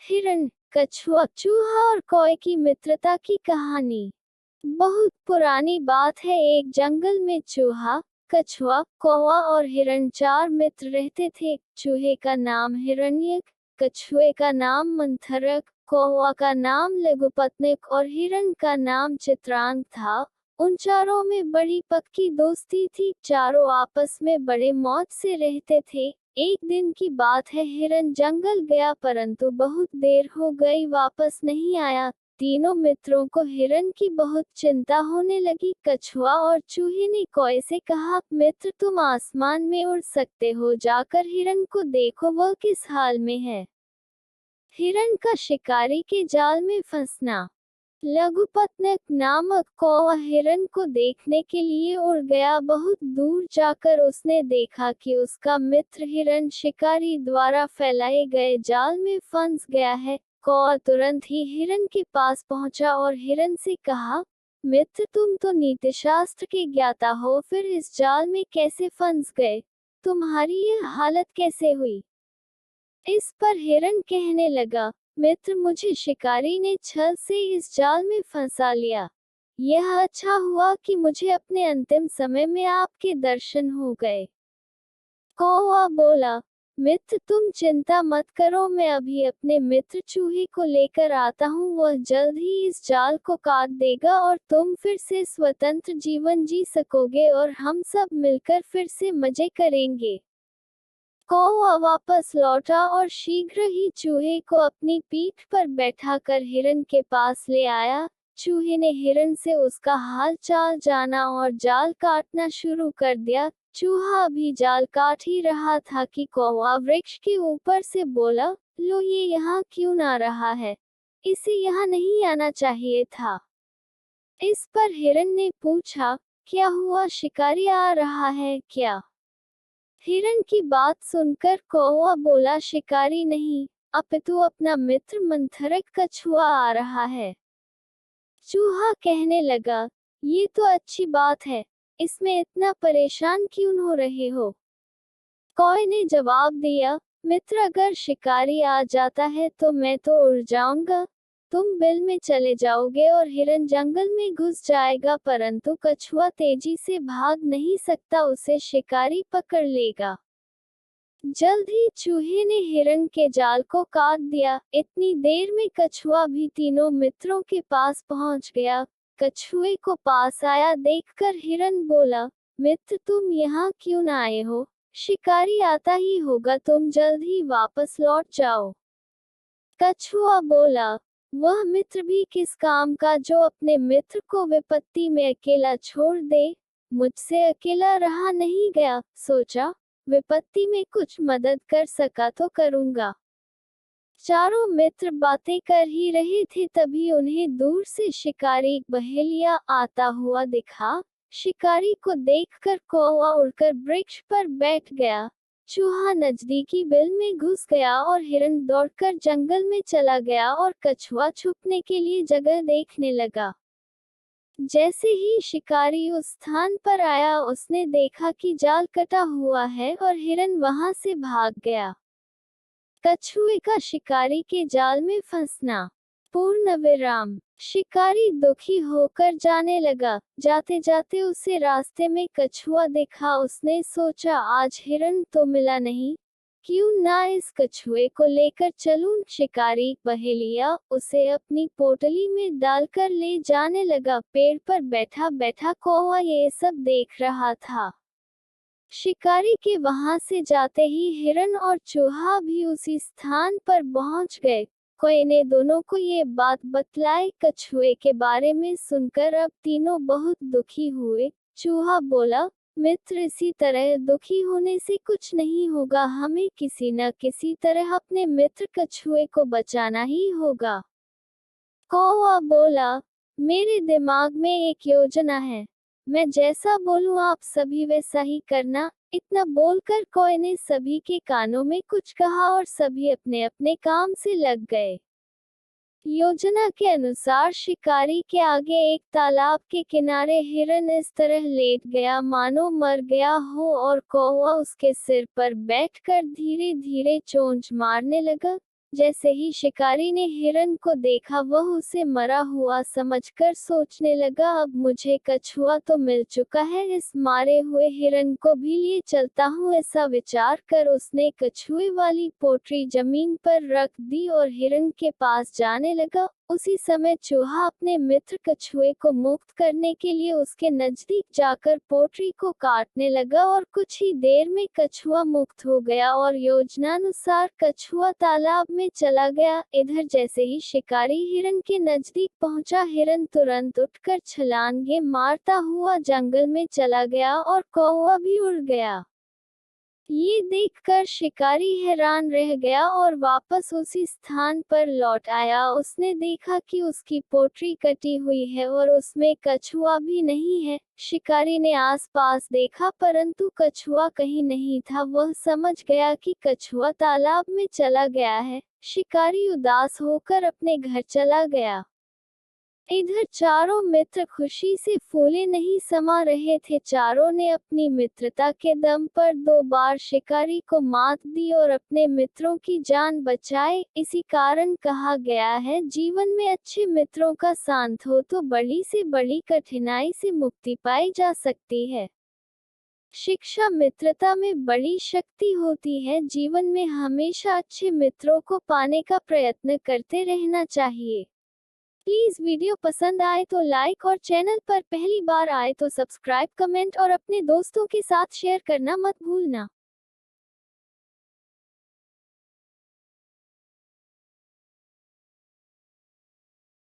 हिरण, कछुआ, चूहा और कौवे की मित्रता की कहानी। बहुत पुरानी बात है। एक जंगल में चूहा, कछुआ, कौवा और हिरण चार मित्र रहते थे। चूहे का नाम हिरण्यक, कछुए का नाम मंथरक, कौवा का नाम लघुपतनिक और हिरण का नाम चित्रांग था। उन चारों में बड़ी पक्की दोस्ती थी। चारों आपस में बड़े मौज से रहते थे। एक दिन की बात है, हिरण जंगल गया परंतु बहुत देर हो गई, वापस नहीं आया। तीनों मित्रों को हिरण की बहुत चिंता होने लगी। कछुआ और चूहे ने कौवे से कहा, मित्र तुम आसमान में उड़ सकते हो, जाकर हिरण को देखो वह किस हाल में है। हिरण का शिकारी के जाल में फंसना। लघुपतनिक नामक कौवा हिरण को देखने के लिए उड़ गया। बहुत दूर जाकर उसने देखा कि उसका मित्र हिरण शिकारी द्वारा फैलाए गए जाल में फंस गया है। कौवा तुरंत ही हिरण के पास पहुंचा और हिरण से कहा, मित्र तुम तो नीतिशास्त्र के ज्ञाता हो, फिर इस जाल में कैसे फंस गए? तुम्हारी यह हालत कैसे हुई? इस पर हिरण कहने लगा, मित्र मुझे शिकारी ने छल से इस जाल में फंसा लिया। यह अच्छा हुआ कि मुझे अपने अंतिम समय में आपके दर्शन हो गए। कौवा बोला, मित्र तुम चिंता मत करो, मैं अभी अपने मित्र चूहे को लेकर आता हूँ, वह जल्द ही इस जाल को काट देगा और तुम फिर से स्वतंत्र जीवन जी सकोगे और हम सब मिलकर फिर से मजे करेंगे। कौवा वापस लौटा और शीघ्र ही चूहे को अपनी पीठ पर बैठाकर हिरण के पास ले आया। चूहे ने हिरण से उसका हाल चाल जाना और जाल काटना शुरू कर दिया। चूहा अभी जाल काट ही रहा था कि कौवा वृक्ष के ऊपर से बोला, लो ये यहाँ क्यों आ रहा है? इसे यहाँ नहीं आना चाहिए था। इस पर हिरण ने पूछा, क्या हुआ, शिकारी आ रहा है क्या? हिरण की बात सुनकर कौवा बोला, शिकारी नहीं, अपितु अपना मित्र मंथरक कछुआ आ रहा है। चूहा कहने लगा, ये तो अच्छी बात है, इसमें इतना परेशान क्यों हो रहे हो? कौवे ने जवाब दिया, मित्र अगर शिकारी आ जाता है तो मैं तो उड़ जाऊंगा, तुम बिल में चले जाओगे और हिरण जंगल में घुस जाएगा, परंतु कछुआ तेजी से भाग नहीं सकता, उसे शिकारी पकड़ लेगा। जल्द ही चूहे ने हिरण के जाल को काट दिया। इतनी देर में कछुआ भी तीनों मित्रों के पास पहुंच गया। कछुए को पास आया देखकर हिरण बोला, मित्र तुम यहाँ क्यों न आए हो? शिकारी आता ही होगा, तुम जल्द ही वापस लौट जाओ। कछुआ बोला, वह मित्र भी किस काम का जो अपने मित्र को विपत्ति में अकेला छोड़ दे। मुझसे अकेला रहा नहीं गया, सोचा विपत्ति में कुछ मदद कर सका तो करूंगा। चारों मित्र बातें कर ही रहे थे, तभी उन्हें दूर से शिकारी बहेलिया आता हुआ दिखा। शिकारी को देखकर कौवा उड़कर वृक्ष पर बैठ गया। चूहा नजदीकी बिल में घुस गया और हिरण दौड़कर जंगल में चला गया और कछुआ छुपने के लिए जगह देखने लगा। जैसे ही शिकारी उस स्थान पर आया, उसने देखा कि जाल कटा हुआ है और हिरण वहां से भाग गया। कछुए का शिकारी के जाल में फंसना। पूर्ण विराम। शिकारी दुखी होकर जाने लगा। जाते जाते उसे रास्ते में कछुआ दिखा। उसने सोचा, आज हिरण तो मिला नहीं, क्यों ना इस कछुए को लेकर चलूं। शिकारी पहेलिया उसे अपनी पोटली में डालकर ले जाने लगा। पेड़ पर बैठा बैठा कौवा ये सब देख रहा था। शिकारी के वहां से जाते ही हिरण और चूहा भी उसी स्थान पर पहुंच गए। कौवे ने दोनों को ये बात बतलाई। कछुए के बारे में सुनकर अब तीनों बहुत दुखी हुए। चूहा बोला, मित्र इसी तरह दुखी होने से कुछ नहीं होगा, हमें किसी न किसी तरह अपने मित्र कछुए को बचाना ही होगा। कौवा बोला, मेरे दिमाग में एक योजना है, मैं जैसा बोलूं आप सभी वैसा ही करना। इतना बोलकर कौवे ने सभी के कानों में कुछ कहा और सभी अपने अपने काम से लग गए। योजना के अनुसार शिकारी के आगे एक तालाब के किनारे हिरण इस तरह लेट गया मानो मर गया हो और कौवा उसके सिर पर बैठकर धीरे धीरे चोंच मारने लगा। जैसे ही शिकारी ने हिरन को देखा वह उसे मरा हुआ समझकर सोचने लगा, अब मुझे कछुआ तो मिल चुका है, इस मारे हुए हिरन को भी लिए चलता हूँ। ऐसा विचार कर उसने कछुए वाली पोटली जमीन पर रख दी और हिरन के पास जाने लगा। उसी समय चूहा अपने मित्र कछुए को मुक्त करने के लिए उसके नजदीक जाकर पोटली को काटने लगा और कुछ ही देर में कछुआ मुक्त हो गया और योजनानुसार कछुआ तालाब में चला गया। इधर जैसे ही शिकारी हिरन के नजदीक पहुंचा, हिरन तुरंत उठकर छलांगे मारता हुआ जंगल में चला गया और कौवा भी उड़ गया। ये देखकर शिकारी हैरान रह गया और वापस उसी स्थान पर लौट आया। उसने देखा कि उसकी पोटली कटी हुई है और उसमें कछुआ भी नहीं है। शिकारी ने आसपास देखा परंतु कछुआ कहीं नहीं था। वह समझ गया कि कछुआ तालाब में चला गया है। शिकारी उदास होकर अपने घर चला गया। इधर चारों मित्र खुशी से फूले नहीं समा रहे थे। चारों ने अपनी मित्रता के दम पर 2 बार शिकारी को मात दी और अपने मित्रों की जान बचाई। इसी कारण कहा गया है, जीवन में अच्छे मित्रों का साथ हो तो बड़ी से बड़ी कठिनाई से मुक्ति पाई जा सकती है। शिक्षा मित्रता में बड़ी शक्ति होती है। जीवन में हमेशा अच्छे मित्रों को पाने का प्रयत्न करते रहना चाहिए। प्लीज वीडियो पसंद आए तो लाइक और चैनल पर पहली बार आए तो सब्सक्राइब, कमेंट और अपने दोस्तों के साथ शेयर करना मत भूलना।